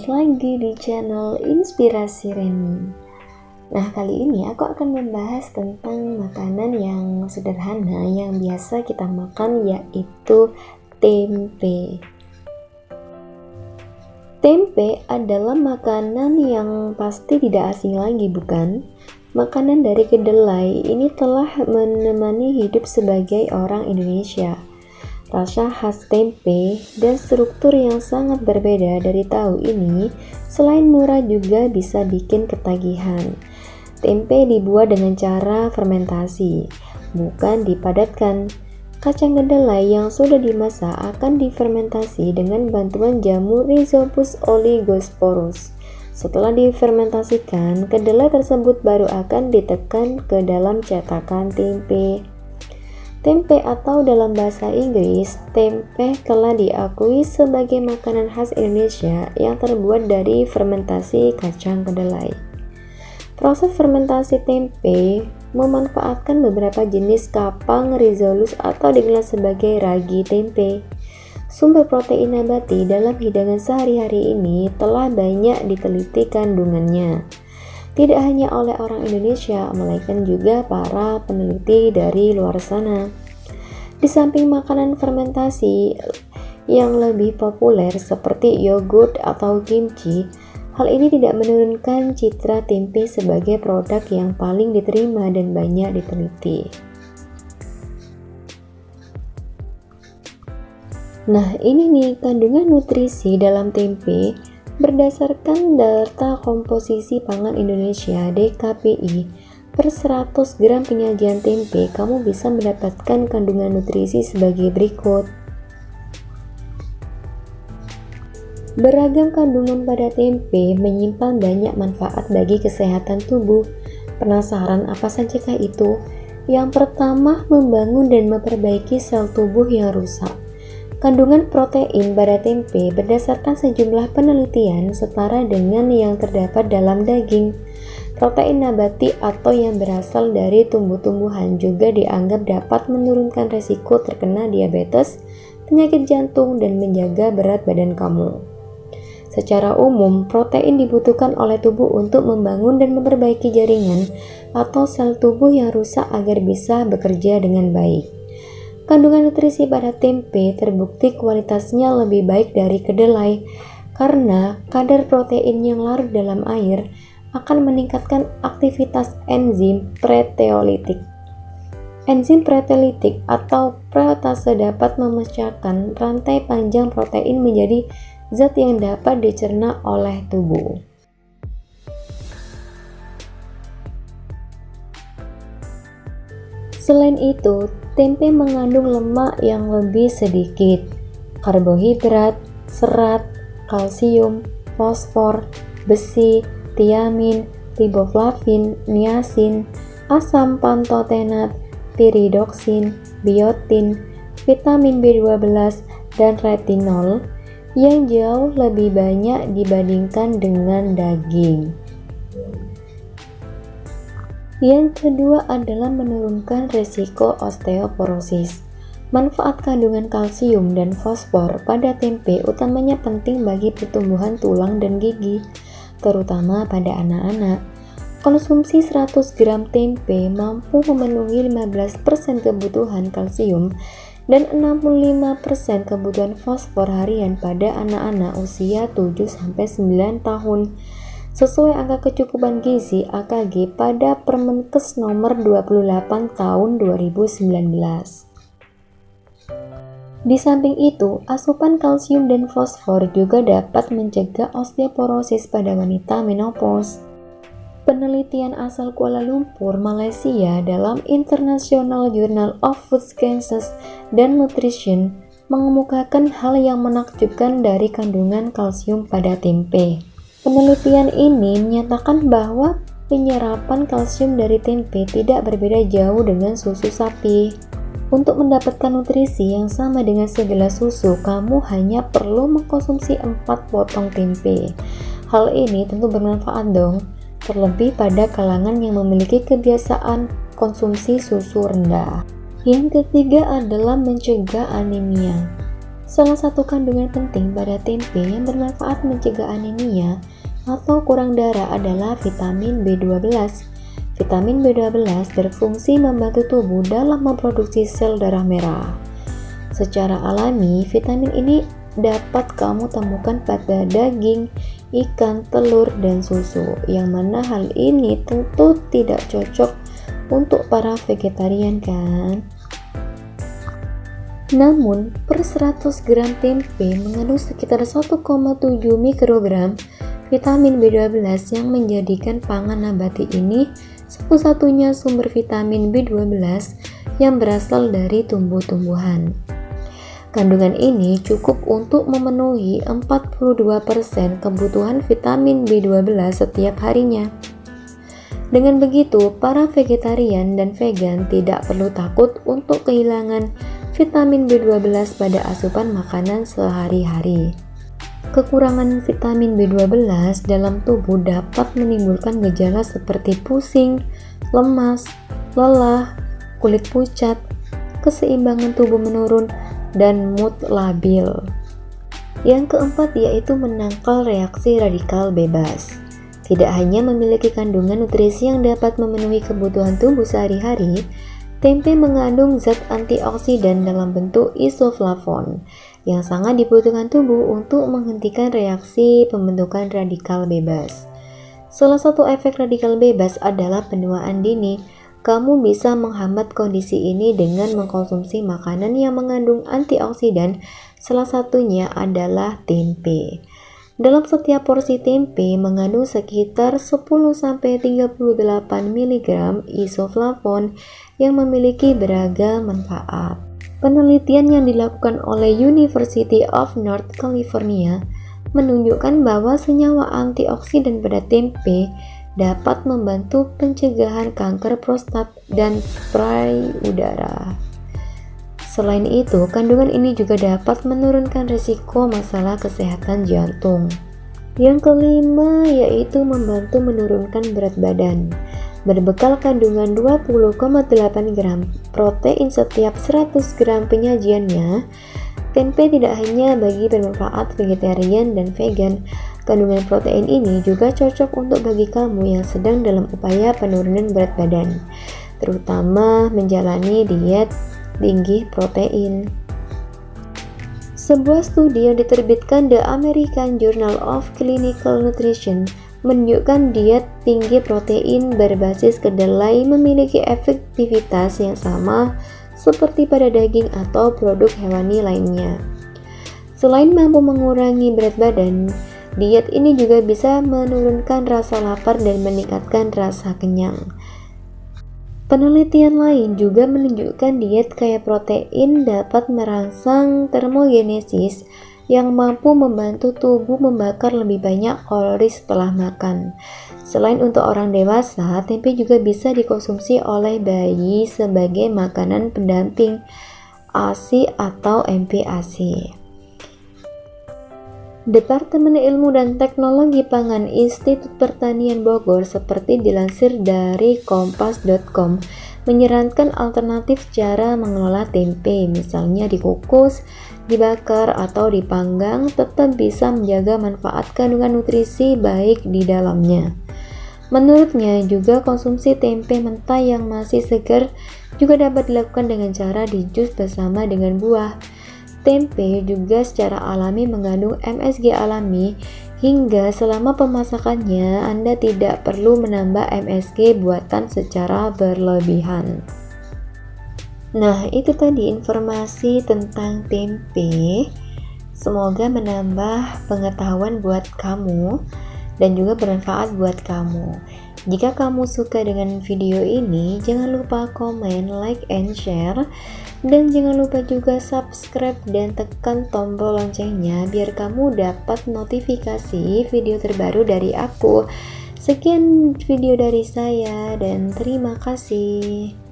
balik lagi di channel Inspirasi Reni. Nah, kali ini aku akan membahas tentang makanan yang sederhana yang biasa kita makan, yaitu tempe. Tempe adalah makanan yang pasti tidak asing lagi, bukan? Makanan dari kedelai ini telah menemani hidup sebagai orang Indonesia. Rasa khas tempe dan struktur yang sangat berbeda dari tahu ini, selain murah juga bisa bikin ketagihan. Tempe dibuat dengan cara fermentasi, bukan dipadatkan. Kacang kedelai yang sudah dimasak akan difermentasi dengan bantuan jamur Rhizopus oligosporus. Setelah difermentasikan, kedelai tersebut baru akan ditekan ke dalam cetakan tempe. Tempe atau dalam bahasa Inggris, tempe telah diakui sebagai makanan khas Indonesia yang terbuat dari fermentasi kacang kedelai. Proses fermentasi tempe memanfaatkan beberapa jenis kapang Rhizolus atau dikenal sebagai ragi tempe. Sumber protein nabati dalam hidangan sehari-hari ini telah banyak diteliti kandungannya. Tidak hanya oleh orang Indonesia, melainkan juga para peneliti dari luar sana. Di samping makanan fermentasi yang lebih populer seperti yogurt atau kimchi, hal ini tidak menurunkan citra tempe sebagai produk yang paling diterima dan banyak diteliti. Nah, ini nih kandungan nutrisi dalam tempe. Berdasarkan data komposisi pangan Indonesia (DKPI), per 100 gram penyajian tempe kamu bisa mendapatkan kandungan nutrisi sebagai berikut. Beragam kandungan pada tempe menyimpan banyak manfaat bagi kesehatan tubuh. Penasaran apa sajakah itu? Yang pertama, membangun dan memperbaiki sel tubuh yang rusak. Kandungan protein pada tempe berdasarkan sejumlah penelitian setara dengan yang terdapat dalam daging. Protein nabati atau yang berasal dari tumbuh-tumbuhan juga dianggap dapat menurunkan resiko terkena diabetes, penyakit jantung, dan menjaga berat badan kamu. Secara umum, protein dibutuhkan oleh tubuh untuk membangun dan memperbaiki jaringan atau sel tubuh yang rusak agar bisa bekerja dengan baik. Kandungan nutrisi pada tempe terbukti kualitasnya lebih baik dari kedelai karena kadar protein yang larut dalam air akan meningkatkan aktivitas enzim proteolitik. Enzim proteolitik atau protease dapat memecahkan rantai panjang protein menjadi zat yang dapat dicerna oleh tubuh. Selain itu, tempe mengandung lemak yang lebih sedikit, karbohidrat, serat, kalsium, fosfor, besi, tiamin, riboflavin, niacin, asam pantotenat, piridoksin, biotin, vitamin B12, dan retinol yang jauh lebih banyak dibandingkan dengan daging. Yang kedua adalah menurunkan risiko osteoporosis. Manfaat kandungan kalsium dan fosfor pada tempe utamanya penting bagi pertumbuhan tulang dan gigi, terutama pada anak-anak. Konsumsi 100 gram tempe mampu memenuhi 15% kebutuhan kalsium dan 65% kebutuhan fosfor harian pada anak-anak usia 7-9 tahun. Sesuai angka kecukupan gizi AKG pada Permenkes nomor 28 tahun 2019. Di samping itu, asupan kalsium dan fosfor juga dapat mencegah osteoporosis pada wanita menopause. Penelitian asal Kuala Lumpur, Malaysia dalam International Journal of Food Sciences dan Nutrition mengemukakan hal yang menakjubkan dari kandungan kalsium pada tempe. Penelitian ini menyatakan bahwa penyerapan kalsium dari tempe tidak berbeda jauh dengan susu sapi. Untuk mendapatkan nutrisi yang sama dengan segelas susu, kamu hanya perlu mengkonsumsi 4 potong tempe. Hal ini tentu bermanfaat dong, terlebih pada kalangan yang memiliki kebiasaan konsumsi susu rendah. Yang ketiga adalah mencegah anemia. Salah satu kandungan penting pada tempe yang bermanfaat mencegah anemia atau kurang darah adalah vitamin B12. Vitamin B12 berfungsi membantu tubuh dalam memproduksi sel darah merah. Secara alami, vitamin ini dapat kamu temukan pada daging, ikan, telur, dan susu, yang mana hal ini tentu tidak cocok untuk para vegetarian kan? Namun, per 100 gram tempe mengandung sekitar 1,7 mikrogram vitamin B12 yang menjadikan pangan nabati ini satu-satunya sumber vitamin B12 yang berasal dari tumbuh-tumbuhan. Kandungan ini cukup untuk memenuhi 42% kebutuhan vitamin B12 setiap harinya. Dengan begitu, para vegetarian dan vegan tidak perlu takut untuk kehilangan vitamin B12 pada asupan makanan sehari-hari. Kekurangan vitamin B12 dalam tubuh dapat menimbulkan gejala seperti pusing, lemas, lelah, kulit pucat, keseimbangan tubuh menurun, dan mood labil. Yang keempat yaitu menangkal reaksi radikal bebas. Tidak hanya memiliki kandungan nutrisi yang dapat memenuhi kebutuhan tubuh sehari-hari, tempe mengandung zat antioksidan dalam bentuk isoflavon yang sangat dibutuhkan tubuh untuk menghentikan reaksi pembentukan radikal bebas. Salah satu efek radikal bebas adalah penuaan dini. Kamu bisa menghambat kondisi ini dengan mengkonsumsi makanan yang mengandung antioksidan, salah satunya adalah tempe. Dalam setiap porsi tempe mengandung sekitar 10-38 mg isoflavon yang memiliki beragam manfaat. Penelitian yang dilakukan oleh University of North California menunjukkan bahwa senyawa antioksidan pada tempe dapat membantu pencegahan kanker prostat dan payudara. Selain itu, kandungan ini juga dapat menurunkan risiko masalah kesehatan jantung. Yang kelima yaitu membantu menurunkan berat badan. Berbekal kandungan 20,8 gram protein setiap 100 gram penyajiannya, tempe tidak hanya bagi bermanfaat vegetarian dan vegan. Kandungan protein ini juga cocok untuk bagi kamu yang sedang dalam upaya penurunan berat badan, terutama menjalani diet tinggi protein. Sebuah studi yang diterbitkan The American Journal of Clinical Nutrition menunjukkan diet tinggi protein berbasis kedelai memiliki efektivitas yang sama seperti pada daging atau produk hewani lainnya. Selain mampu mengurangi berat badan, diet ini juga bisa menurunkan rasa lapar dan meningkatkan rasa kenyang. Penelitian lain juga menunjukkan diet kaya protein dapat merangsang termogenesis yang mampu membantu tubuh membakar lebih banyak kalori setelah makan. Selain untuk orang dewasa, tempe juga bisa dikonsumsi oleh bayi sebagai makanan pendamping ASI atau MPASI. Departemen Ilmu dan Teknologi Pangan Institut Pertanian Bogor seperti dilansir dari kompas.com menyarankan alternatif cara mengelola tempe, misalnya dikukus, dibakar, atau dipanggang, tetap bisa menjaga manfaat kandungan nutrisi baik di dalamnya. Menurutnya juga konsumsi tempe mentah yang masih segar juga dapat dilakukan dengan cara dijus bersama dengan buah. Tempe juga secara alami mengandung MSG alami hingga selama pemasakannya Anda tidak perlu menambah MSG buatan secara berlebihan. Nah, itu tadi informasi tentang tempe. Semoga menambah pengetahuan buat kamu dan juga bermanfaat buat kamu. Jika kamu suka dengan video ini, jangan lupa komen, like, and share. Dan jangan lupa juga subscribe dan tekan tombol loncengnya biar kamu dapat notifikasi video terbaru dari aku. Sekian video dari saya dan terima kasih.